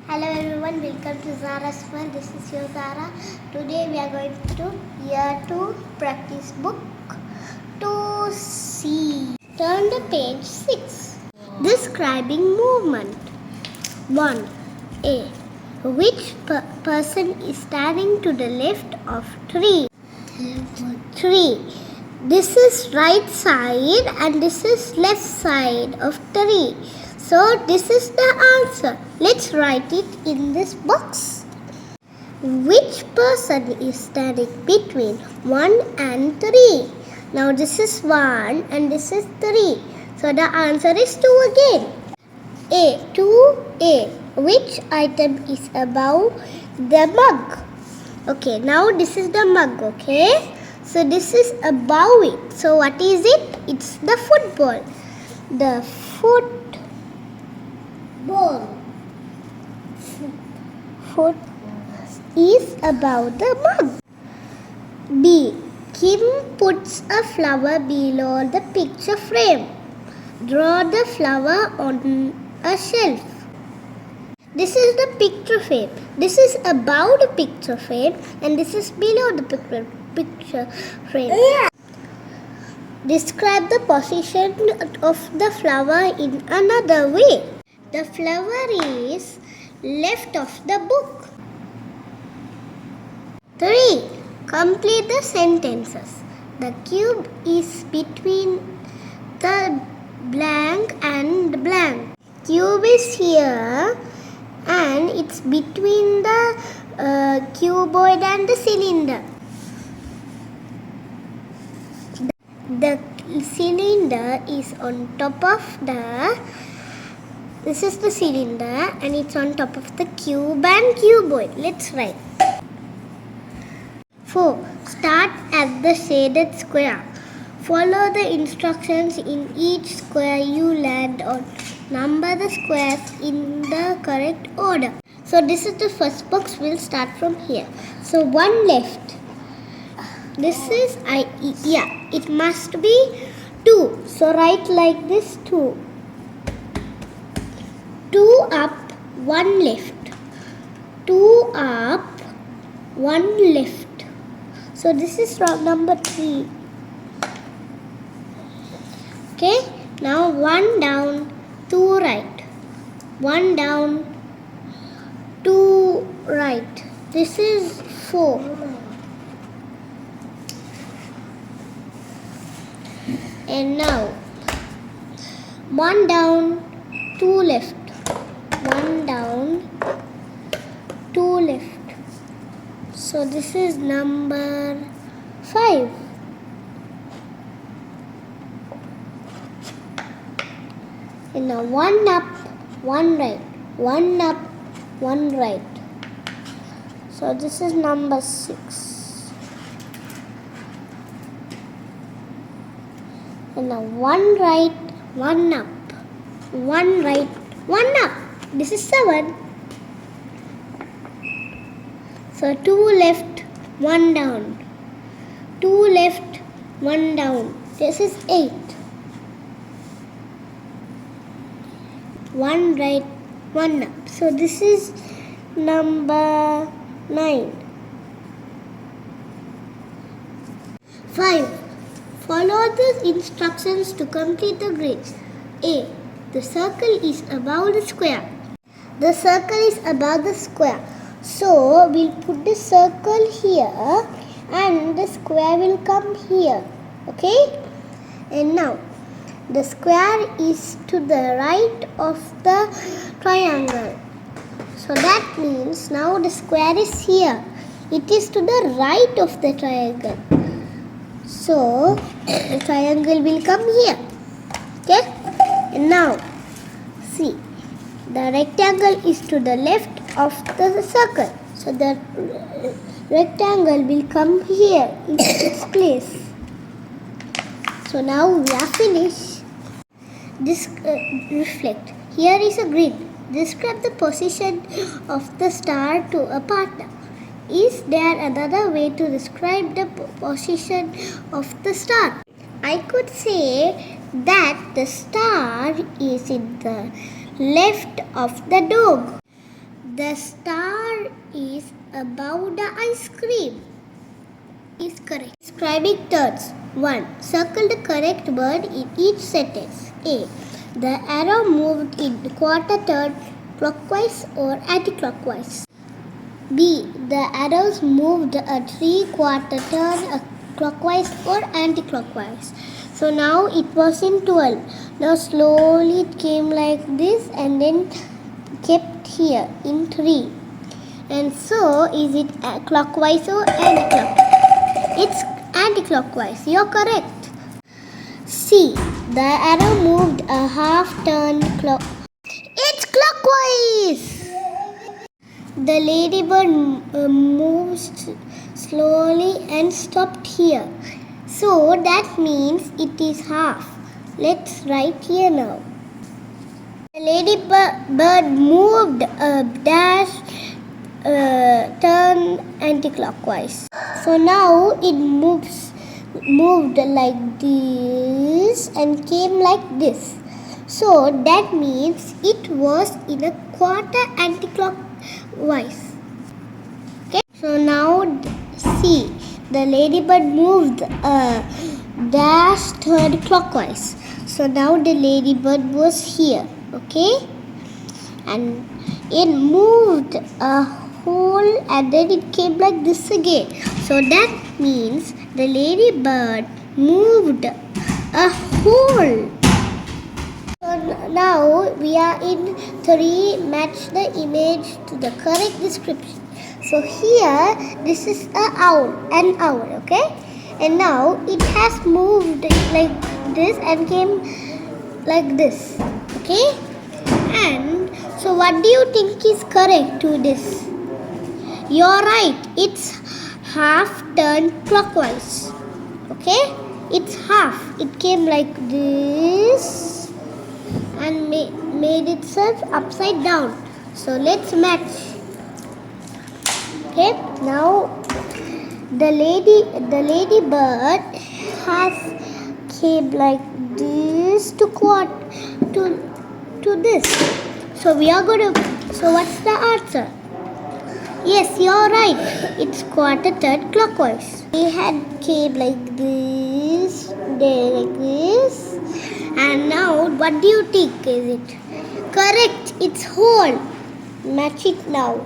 Hello everyone, welcome to ZAARA'S world. This is your Zara. Today we are going to year 2 practice book 2C. Turn to page 6. Describing movement. 1. A. Which person is standing to the left of tree? 3. This is right side and this is left side of tree. So this is the answer. Let's write it in this box. Which person is standing between 1 and 3? Now this is 1 and this is 3. So the answer is 2 again. A. 2A. Which item is above the mug? Okay, now this is the mug, okay? So this is above it. So what is it? It's the football. The football foot is above the mug. B. Kim puts a flower below the picture frame. Draw the flower on a shelf. This is the picture frame. This is above the picture frame and this is below the picture frame. Yeah. Describe the position of the flower in another way. The flower is left of the book. 3. Complete the sentences. The cube is between the blank and blank. Cube is here and it's between the cuboid and the cylinder. The cylinder is on top of this is the cylinder and it's on top of the cube and cuboid. Let's write. 4. Start at the shaded square. Follow the instructions in each square you land on. Number the squares in the correct order. So this is the first box. We'll start from here. So 1 left. This is it must be 2. So write like this 2. 2 up, 1 left. 2 up, 1 left. So this is number 3. Okay. Now 1 down, 2 right. 1 down, 2 right. This is 4. And now 1 down, 2 left. 1 down, 2 left. So this is number 5. And now 1 up, 1 right. 1 up, 1 right. So this is number 6. And now 1 right, 1 up. 1 right, 1 up. This is 7. So 2 left, 1 down. 2 left, 1 down. This is 8. 1 right, 1 up. So this is number 9. 5. Follow the instructions to complete the grid. A. The circle is above the square. The circle is above the square. So we'll put the circle here and the square will come here. Okay? And now the square is to the right of the triangle. So that means now the square is here. It is to the right of the triangle. So the triangle will come here. Okay? And now see, the rectangle is to the left of the circle. So the rectangle will come here in its place. So now we are finished. This reflect. Here is a grid. Describe the position of the star to a partner. Is there another way to describe the position of the star? I could say that the star is in the left of the dog. The star is above the ice cream. Is correct. Describing turns. 1. Circle the correct word in each sentence. A. The arrow moved in quarter turn clockwise or anti-clockwise. B. The arrows moved a 3/4 turn clockwise or anti-clockwise. So now it was in 12. Now slowly it came like this and then kept here in 3. And so is it clockwise or anti-clockwise? It's anti-clockwise. You're correct. C. The arrow moved a half turn It's clockwise. The ladybird moves slowly and stopped here. So that means it is half. Let's write here now. The ladybird moved a dash turn anti-clockwise. So now it moved like this and came like this. So that means it was in a quarter anti-clockwise. Okay. So now see, the ladybird moved a dash turn clockwise. So now the ladybird was here. Okay. And it moved a hole and then it came like this again. So that means the ladybird moved a hole. So now we are in 3. Match the image to the correct description. So here this is an owl, okay? And now it has moved like this and came like this, okay? And so what do you think is correct to this? You're right. It's half turned clockwise. Okay? It's half. It came like this and made itself upside down. So let's match. Okay? Now the ladybird has came like this to this. So what's the answer? Yes, you're right. It's quarter turn clockwise. They had came like this, there like this. And now what do you think is it? Correct, it's whole. Match it now.